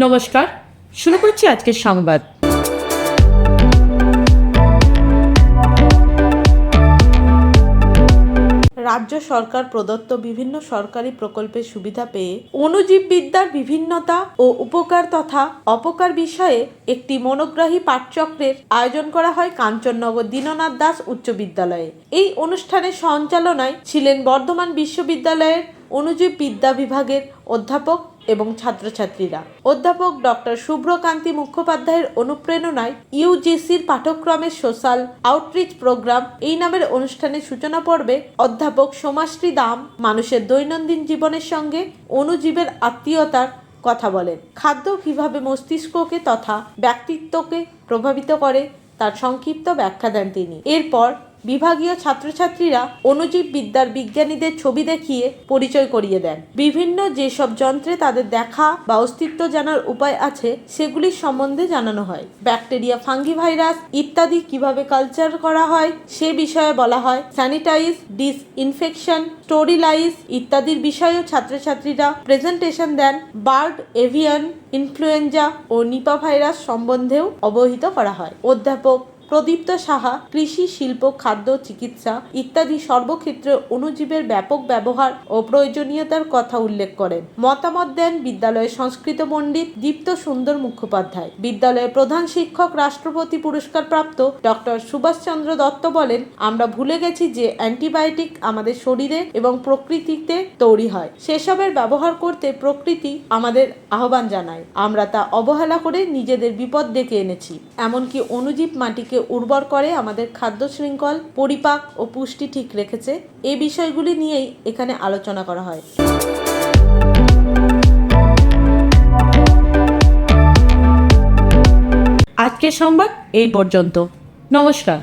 নমস্কার, শুরু করছি আজকের সংবাদ। রাজ্য সরকার প্রদত্ত বিভিন্ন সরকারি প্রকল্পের সুবিধা পেয়ে অণুজীববিদ্যার বিভিন্নতা ও উপকার তথা অপকার বিষয়ে একটি মনোগ্রাহী পাঠচক্রের আয়োজন করা হয় কাঞ্চননগর দীননাথ দাস উচ্চ বিদ্যালয়ে। এই অনুষ্ঠানের সঞ্চালনায় ছিলেন বর্ধমান বিশ্ববিদ্যালয়ের অণুজীববিদ্যা বিভাগের অধ্যাপক এবং ছাত্রছাত্রীরা। অধ্যাপক ডক্টর শুভ্রকান্তি মুখোপাধ্যায়ের অনুপ্রেরণায় ইউজিসির পাঠ্যক্রমের সোশ্যাল আউটরিচ প্রোগ্রাম এই নামের অনুষ্ঠানের সূচনা পর্বে অধ্যাপক সোমাশ্রী দাম মানুষের দৈনন্দিন জীবনের সঙ্গে অণুজীবের আত্মীয়তার কথা বলেন। খাদ্য কিভাবে মস্তিষ্ককে তথা ব্যক্তিত্বকে প্রভাবিত করে তার সংক্ষিপ্ত ব্যাখ্যা দেন তিনি। এরপর বিভাগীয় ছাত্রছাত্রীরা অণুজীব বিদ্যার বিজ্ঞানীদের ছবি দেখিয়ে পরিচয় করিয়ে দেন। বিভিন্ন যেসব যন্ত্রে তাদের দেখা বা অস্তিত্ব জানার উপায় আছে সেগুলির সম্বন্ধে জানানো হয়। ব্যাকটেরিয়া, ফাঙ্গি ভাইরাস ইত্যাদি কিভাবে কালচার করা হয় সে বিষয়ে বলা হয়। স্যানিটাইজ, ডিসইনফেকশন, স্টোরিলাইজ ইত্যাদির বিষয়েও ছাত্রছাত্রীরা প্রেজেন্টেশন দেন। বার্ড, এভিয়ান ইনফ্লুয়েঞ্জা ও নিপা ভাইরাস সম্বন্ধেও অবহিত করা হয়। অধ্যাপক প্রদীপ্ত সাহা কৃষি, শিল্প, খাদ্য, চিকিৎসা ইত্যাদি সর্বক্ষেত্রে অণুজীবের ব্যাপক ব্যবহার ও প্রয়োজনীয়তার কথা উল্লেখ করেন। মতামত দেন বিদ্যালয়ের সংস্কৃত পণ্ডিত দীপ্ত সুন্দর মুখোপাধ্যায়। বিদ্যালয়ের প্রধান শিক্ষক রাষ্ট্রপতি পুরস্কার প্রাপ্ত ডক্টর সুভাষচন্দ্র দত্ত বলেন, আমরা ভুলে গেছি যে অ্যান্টিবায়োটিক আমাদের শরীরে এবং প্রকৃতিতে তৈরি হয়। সেসবের ব্যবহার করতে প্রকৃতি আমাদের আহ্বান জানায়। আমরা তা অবহেলা করে নিজেদের বিপদ ডেকে এনেছি। এমনকি অণুজীব মাটিকে উর্বর করে, আমাদের খাদ্য শৃঙ্খল, পরিপাক ও পুষ্টি ঠিক রেখেছে। এই বিষয়গুলি নিয়েই এখানে আলোচনা করা হয়। আজকের সংবাদ এই পর্যন্ত। নমস্কার।